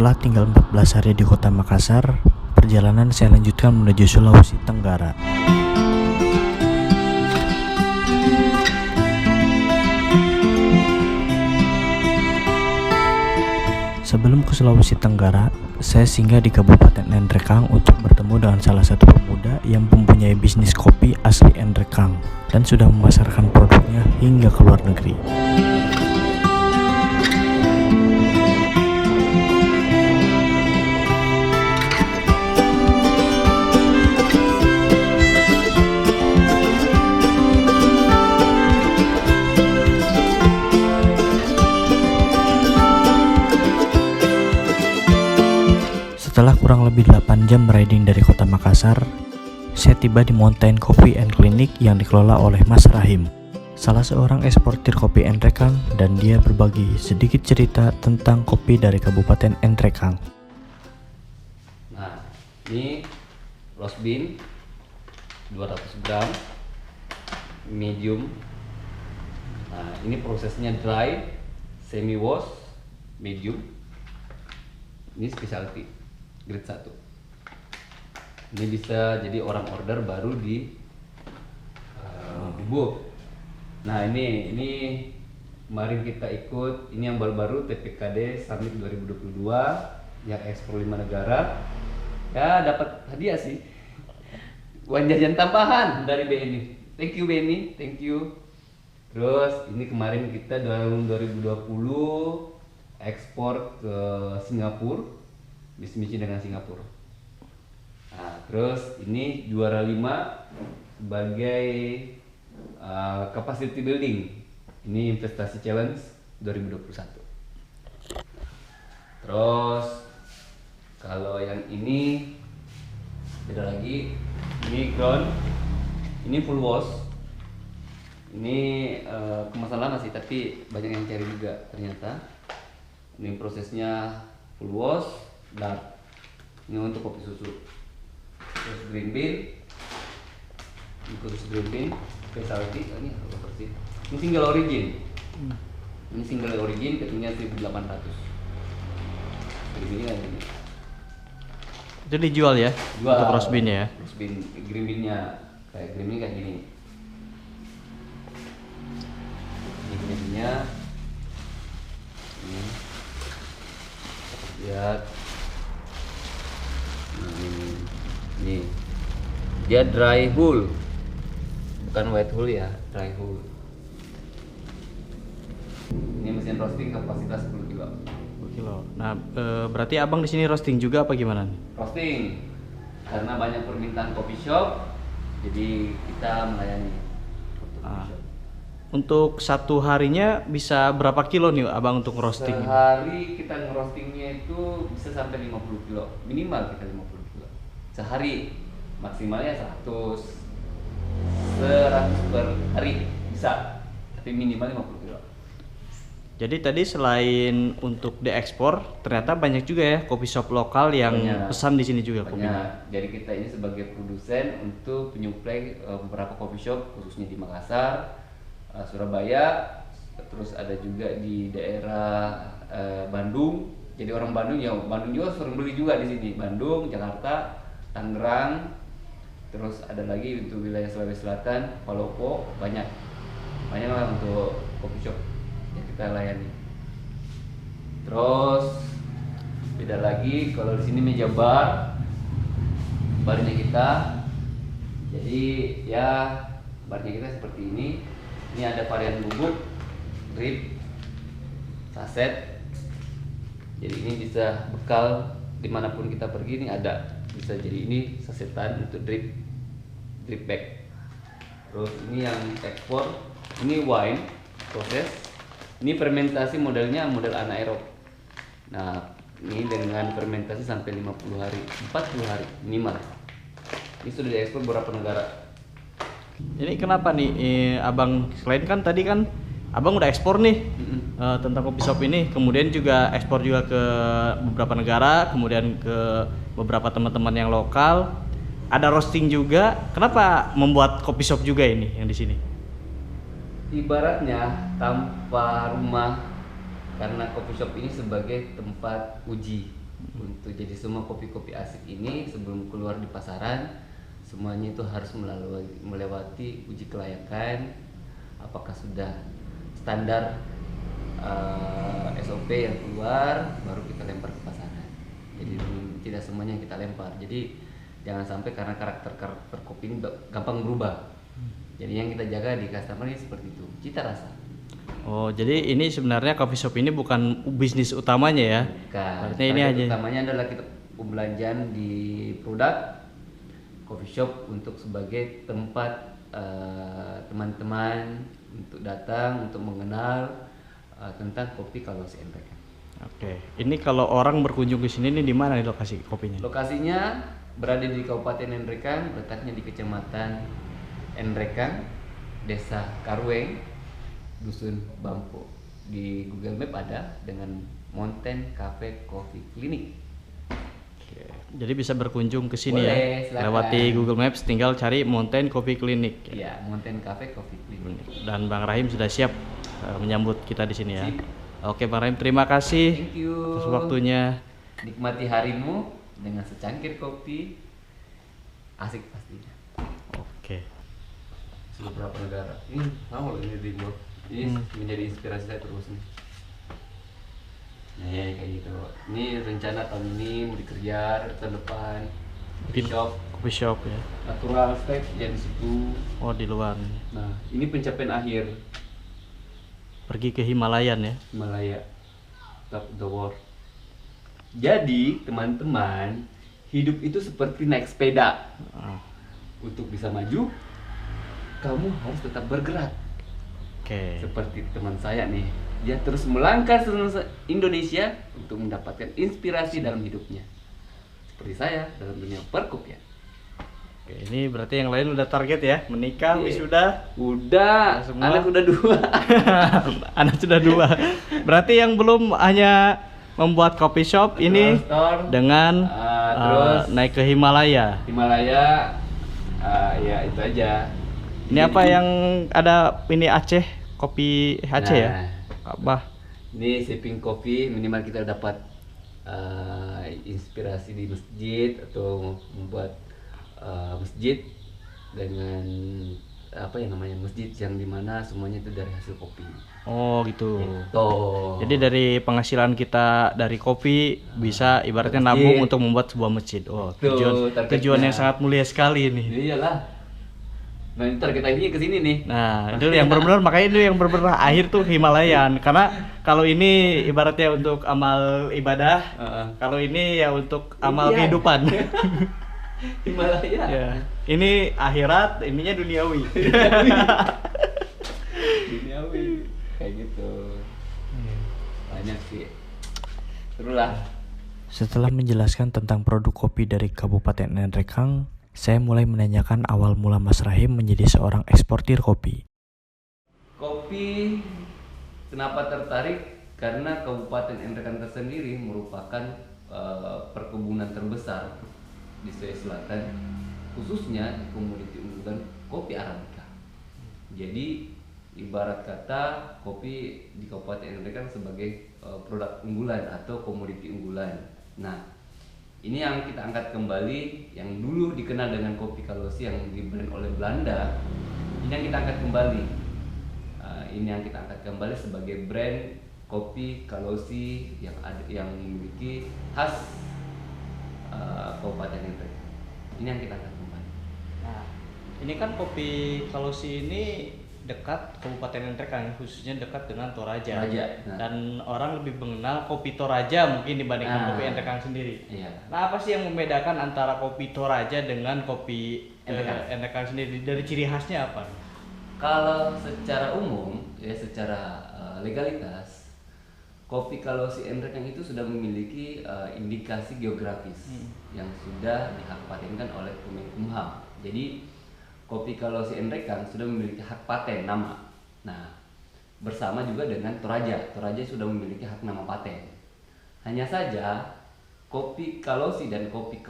Setelah tinggal 14 hari di kota Makassar, perjalanan saya lanjutkan menuju Sulawesi Tenggara. Sebelum ke Sulawesi Tenggara, saya singgah di Kabupaten Nrekang untuk bertemu dengan salah satu pemuda yang mempunyai bisnis kopi asli Nrekang dan sudah memasarkan produknya hingga ke luar negeri. Setelah kurang lebih 8 jam riding dari kota Makassar, saya tiba di Mountain Coffee and Clinic yang dikelola oleh Mas Rahim, salah seorang eksportir kopi Nrekang, dan dia berbagi sedikit cerita tentang kopi dari Kabupaten Nrekang. Nah, ini roast bean 200 gram medium. Nah, ini prosesnya dry, semi wash, medium. Ini specialty grade 1. Ini bisa jadi orang order baru di bubuk. Nah, ini kemarin kita ikut, ini yang baru-baru TPKD Summit 2022 yang ekspor 5 negara. Ya, dapat hadiah sih. Uang jajan tambahan dari BNI. Thank you BNI, thank you. Terus ini kemarin kita tahun 2020 ekspor ke Singapura, misi dengan Singapura. Nah, terus ini juara 5 sebagai capacity building. Ini investasi challenge 2021. Terus kalau yang ini beda lagi. Ini ground, ini full wash. Ini kemasan lama sih, tapi banyak yang cari juga ternyata. Ini prosesnya full wash, dark. Ini untuk kopi susu. Terus green bean, ini khusus green bean, specialty. Ini apa persis? Ini single origin. Ini single origin, ketinggian 1800. Green bean kan ini. Itu dijual ya? Jual. Untuk roast bean ya? Roast bean, green beannya kayak green bean kayak gini. Ini green beannya. Ini. Lihat. Ini dia dry hull, bukan wet hull ya, dry hull. Ini mesin roasting kapasitas 10 kilo. 10 kilo. Nah, berarti abang di sini roasting juga apa gimana nih? Roasting, karena banyak permintaan coffee shop, jadi kita melayani. Untuk satu harinya bisa berapa kilo nih abang untuk roasting? Sehari kita ngerostingnya itu bisa sampai 50 kilo, minimal kita 50 kilo. Sehari, maksimalnya 100 per hari bisa, tapi minimal 50 kilo. Jadi tadi selain untuk diekspor, ternyata banyak juga ya kopi shop lokal yang pesan di sini juga kopinya. Jadi kita ini sebagai produsen untuk penyuplai beberapa coffee shop, khususnya di Makassar, Surabaya, terus ada juga di daerah Bandung. Jadi orang Bandung juga sering beli juga di sini. Bandung, Jakarta, Tangerang, terus ada lagi untuk wilayah Sulawesi Selatan, Palopo, banyak lah untuk coffee shop yang kita layani. Terus beda lagi kalau di sini meja barnya kita. Jadi ya barnya kita seperti ini. Ini ada varian bubuk, drip, saset. Jadi ini bisa bekal dimanapun kita pergi, ini ada. Bisa jadi ini sasetan untuk drip bag. Terus ini yang ekspor, ini wine proses. Ini fermentasi modelnya model anaerob. Nah, ini dengan fermentasi sampai 50 hari, 40 hari minimal. Ini sudah diekspor beberapa negara. Ini kenapa nih abang, selain kan tadi kan abang udah ekspor nih tentang kopi shop ini, kemudian juga ekspor juga ke beberapa negara, kemudian ke beberapa teman-teman yang lokal, ada roasting juga. Kenapa membuat kopi shop juga ini yang di sini? Ibaratnya tanpa rumah, karena coffee shop ini sebagai tempat uji Untuk jadi semua kopi-kopi asik ini sebelum keluar di pasaran, semuanya itu harus melewati uji kelayakan, apakah sudah standar SOP yang keluar, baru kita lempar ke pasaran. Jadi tidak semuanya kita lempar. Jadi jangan sampai karena karakter kopi ini gampang berubah. Jadi yang kita jaga di customer ini seperti itu, cita rasa. Oh, jadi ini sebenarnya coffee shop ini bukan bisnis utamanya ya? Bukan. Artinya ini Target aja. utamanya adalah kita pembelanjaan di produk coffee shop untuk sebagai tempat teman-teman untuk datang untuk mengenal tentang kopi Kalausi Enrekan. Oke. Ini kalau orang berkunjung ke sini nih di mana nih lokasi kopinya? Lokasinya berada di Kabupaten Enrekang, letaknya di Kecamatan Enrekang, Desa Karweng, Dusun Bampo. Di Google Map ada dengan Mountain Cafe Coffee Clinic. Oke. Jadi bisa berkunjung ke sini Boleh, ya. silakan. Lewati Google Maps tinggal cari Mountain Coffee Clinic. Ya, Mountain Cafe Coffee Clinic. Dan Bang Rahim sudah siap menyambut kita di sini ya. Sip. Oke, Bang Rahim, terima kasih Thank you. atas waktunya. Nikmati harimu dengan secangkir kopi, asik pastinya. Oke. Beberapa negara. Ini mau loh ini dibuat. Ini menjadi inspirasi saya terus nih. Nah ya kayak gitu. Ini rencana tahun ini mau dikejar tahun depan. Bikin Shop coffee shop ya. natural step yang di situ. Oh, di luar. Nah ini pencapaian akhir Pergi ke Himalayan ya. Himalaya top of the world. Jadi teman-teman, hidup itu seperti naik sepeda. Ah, Untuk bisa maju, kamu harus tetap bergerak. Oke. Seperti teman saya nih, dia terus melangkah seluruh Indonesia untuk mendapatkan inspirasi dalam hidupnya. Seperti saya dalam dunia perkopian. Oke, ini berarti yang lain udah target ya, menikah, Iya. wisuda. Udah, Semua. anak udah 2. Anak sudah 2. Berarti yang belum hanya membuat coffee shop ini Store, dengan terus naik ke Himalaya. Himalaya, ya itu aja. Ini apa yang ada ini Aceh, kopi Aceh ya? Nah, Apa? ini sipping kopi minimal kita dapat inspirasi di masjid atau membuat masjid dengan apa yang namanya masjid yang dimana semuanya itu dari hasil kopi. Oh gitu. Tuh. Jadi dari penghasilan kita dari kopi bisa ibaratnya Masjid. nabung untuk membuat sebuah masjid. Oh, Betul, targetnya. tujuan yang sangat mulia sekali ini. Iyalah. Nah, ntar kita ini ke sini nih. Nah, itu yang benar-benar makanya itu yang benar-benar akhir tuh Himalayan. Karena kalau ini ibaratnya untuk amal ibadah, kalau ini ya untuk amal Iya. kehidupan. Himalaya. Ya. Ini akhirat, ininya duniawi. Duniawi. Kayak gitu. Banyak sih. Seru lah. Setelah menjelaskan tentang produk kopi dari Kabupaten Enrekang, saya mulai menanyakan awal mula Mas Rahim menjadi seorang eksportir kopi. Kopi kenapa tertarik? Karena Kabupaten Enrekang tersendiri merupakan perkebunan terbesar di Sulawesi Selatan, khususnya di komoditi unggulan kopi Arabica. Jadi ibarat kata kopi di Kabupaten Enrekang sebagai produk unggulan atau komoditi unggulan. Nah, ini yang kita angkat kembali, yang dulu dikenal dengan kopi Kalausi yang di-brand oleh Belanda. Ini yang kita angkat kembali. Ini yang kita angkat kembali sebagai brand kopi Kalausi yang memiliki khas Kabupaten Enrekang. Ini yang kita angkat kembali. Nah, ini kan kopi Kalausi ini dekat Kabupaten Enrekang, khususnya dekat dengan Toraja. Toraja, nah. Dan orang lebih mengenal kopi Toraja mungkin dibandingkan Nah. kopi Enrekang sendiri. Iya. Nah, apa sih yang membedakan antara kopi Toraja dengan kopi Enrekang sendiri? Dari ciri khasnya apa? Kalau secara umum, ya secara legalitas, kopi Kalausi Enrekang itu sudah memiliki indikasi geografis yang sudah dihakpatenkan oleh Kemenkumham. Jadi kopi Kalausi Enrekang sudah memiliki hak paten nama. Nah, bersama juga dengan Toraja. Toraja sudah memiliki hak nama paten. Hanya saja kopi Kalausi dan kopi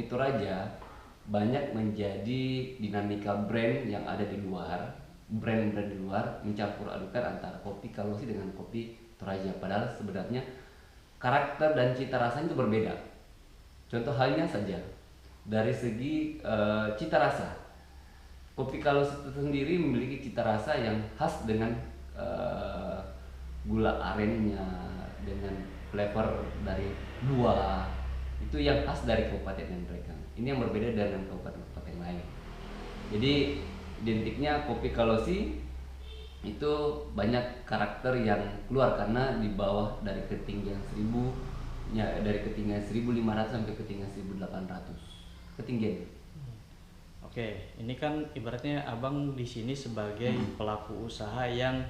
Toraja banyak menjadi dinamika brand yang ada di luar, brand-brand di luar mencampur adukan antara kopi Kalausi dengan kopi Toraja. Padahal sebenarnya karakter dan cita rasanya itu berbeda. Contoh halnya saja dari segi cita rasa, kopi Kalos itu sendiri memiliki cita rasa yang khas dengan gula arennya, dengan flavor dari buah, itu yang khas dari Kabupaten Nganrekang. Ini yang berbeda dengan kabupaten-kabupaten lain. Jadi identiknya kopi Kalosi itu banyak karakter yang keluar karena di bawah dari ketinggian 1500 sampai ketinggian 1800 ketinggian. Oke, ini kan ibaratnya abang di sini sebagai pelaku usaha yang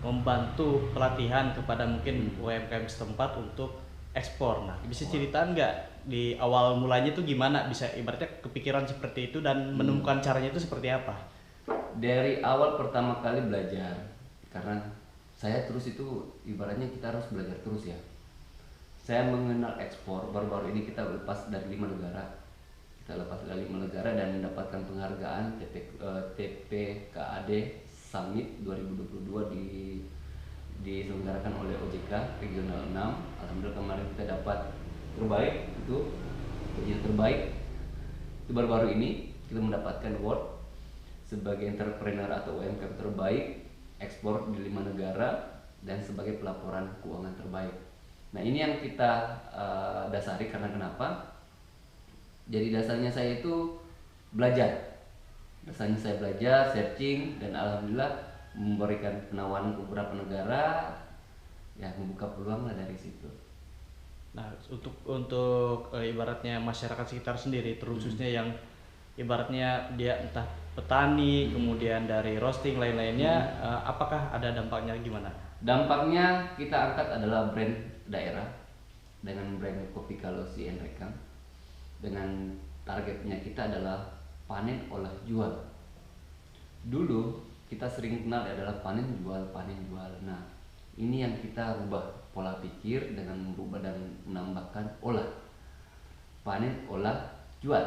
membantu pelatihan kepada mungkin UMKM setempat untuk ekspor. Nah, bisa ceritaan nggak di awal mulanya itu gimana bisa ibaratnya kepikiran seperti itu dan menemukan caranya itu seperti apa? Dari awal pertama kali belajar, karena saya terus itu ibaratnya kita harus belajar terus ya. Saya mengenal ekspor, baru-baru ini kita lepas dari 5 negara. Kita lepas dari 5 negara dan mendapatkan penghargaan TPKAD Summit 2022 diselenggarakan oleh OJK Regional 6. Alhamdulillah kemarin kita dapat terbaik, itu bagian terbaik. Itu baru-baru ini kita mendapatkan award sebagai entrepreneur atau UMKM terbaik ekspor di 5 negara dan sebagai pelaporan keuangan terbaik. Nah, ini yang kita dasari karena kenapa? Jadi dasarnya saya itu belajar. Dasarnya saya belajar, searching, dan alhamdulillah memberikan penawaran ke beberapa negara, ya membuka peluang lah dari situ. Nah, untuk ibaratnya masyarakat sekitar sendiri, terususnya yang ibaratnya dia entah petani, kemudian dari roasting lain-lainnya, apakah ada dampaknya gimana? Dampaknya kita angkat adalah brand daerah dengan brand Kopi Kalosi Nrekang. Dengan targetnya kita adalah panen olah jual. Dulu kita sering kenal adalah panen jual. Nah, ini yang kita rubah pola pikir dengan merubah dan menambahkan olah. Panen olah jual.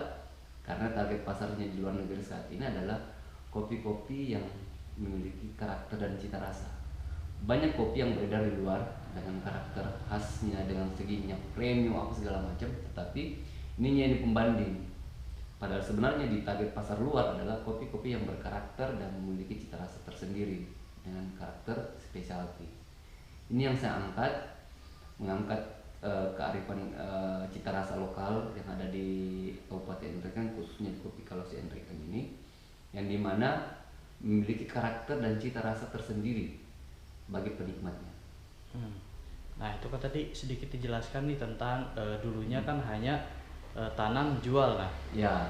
Karena target pasarnya di luar negeri saat ini adalah kopi-kopi yang memiliki karakter dan cita rasa. Banyak kopi yang beredar di luar dengan karakter khasnya, dengan seginya premium apa segala macam, tetapi ini yang pembanding. Padahal sebenarnya di target pasar luar adalah kopi-kopi yang berkarakter dan memiliki cita rasa tersendiri dengan karakter specialty. Ini yang saya angkat, mengangkat kearifan cita rasa lokal yang ada di Kabupaten Nganrekang, khususnya di Kopi Kalosi Nrekang ini, yang dimana memiliki karakter dan cita rasa tersendiri bagi penikmatnya. Nah, itu kan tadi sedikit dijelaskan nih tentang dulunya kan hanya tanam jual. Nah, Ya.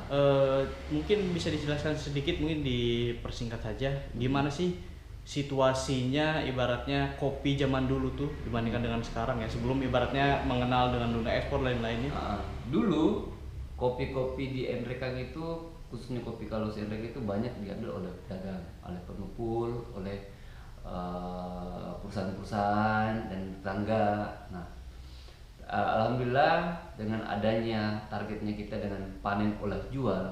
Mungkin bisa dijelaskan sedikit, mungkin dipersingkat saja gimana sih situasinya ibaratnya kopi zaman dulu tuh dibandingkan dengan sekarang ya, sebelum ibaratnya mengenal dengan dunia ekspor lain-lainnya. Dulu kopi-kopi di Nrekang itu, khususnya Kopi Kalosi Nrekang itu banyak diambil oleh pedagang, oleh pengepul, oleh perusahaan-perusahaan dan tetangga. Nah, alhamdulillah dengan adanya targetnya kita dengan panen olah jual,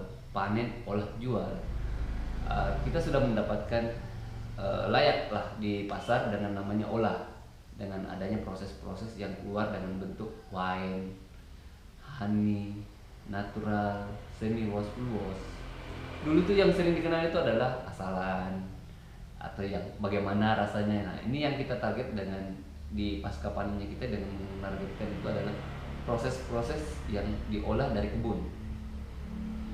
kita sudah mendapatkan layak lah di pasar dengan namanya olah, dengan adanya proses-proses yang keluar dengan bentuk wine, honey, natural, semi wash, full wash. Dulu tuh yang sering dikenal itu adalah asalan atau yang bagaimana rasanya. Nah, ini yang kita target dengan di pasca panennya kita dengan menargetkan itu adalah proses-proses yang diolah dari kebun.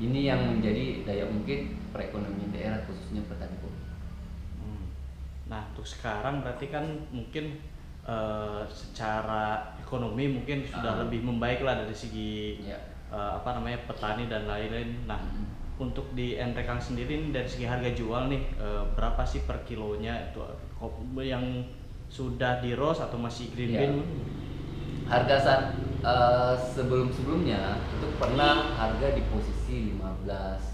Ini yang menjadi daya ungkit perekonomian daerah khususnya petani kopi. Nah, untuk sekarang berarti kan mungkin secara ekonomi mungkin sudah lebih membaik lah dari segi petani dan lain-lain. Nah, untuk di Nrekang sendiri dari segi harga jual nih berapa sih per kilonya itu kopi yang sudah di roast atau masih green bean? Harga saat sebelum-sebelumnya itu pernah harga di posisi 15.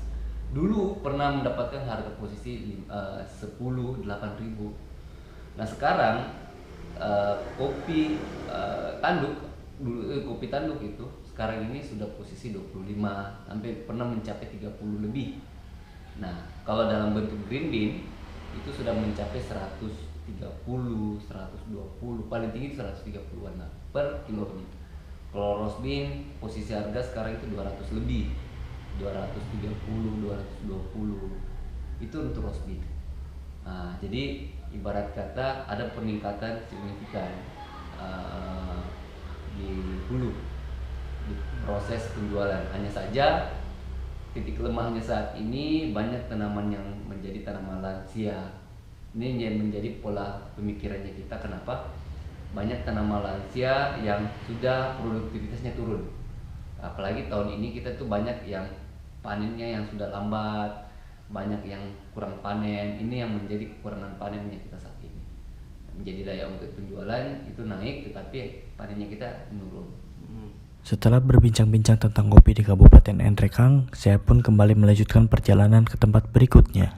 Dulu pernah mendapatkan harga posisi 10, 8.000. Nah, sekarang kopi tanduk itu sekarang ini sudah posisi 25 sampai pernah mencapai 30 lebih. Nah, kalau dalam bentuk green bean itu sudah mencapai 100 120, paling tinggi 130-an lah per kilonya. Kalau roast beef posisi harga sekarang itu 200 lebih, 230, 220 itu untuk roast beef. Nah, jadi ibarat kata ada peningkatan signifikan di hulu di proses penjualan. Hanya saja titik lemahnya saat ini banyak tanaman yang menjadi tanaman lansia. Ini yang menjadi pola pemikirannya kita, kenapa banyak tanaman lansia yang sudah produktivitasnya turun. Apalagi tahun ini kita tuh banyak yang panennya yang sudah lambat, banyak yang kurang panen. Ini yang menjadi kekurangan panennya kita saat ini. Menjadi daya untuk penjualan itu naik, tetapi panennya kita menurun. Setelah berbincang-bincang tentang kopi di Kabupaten Nrekang, saya pun kembali melanjutkan perjalanan ke tempat berikutnya.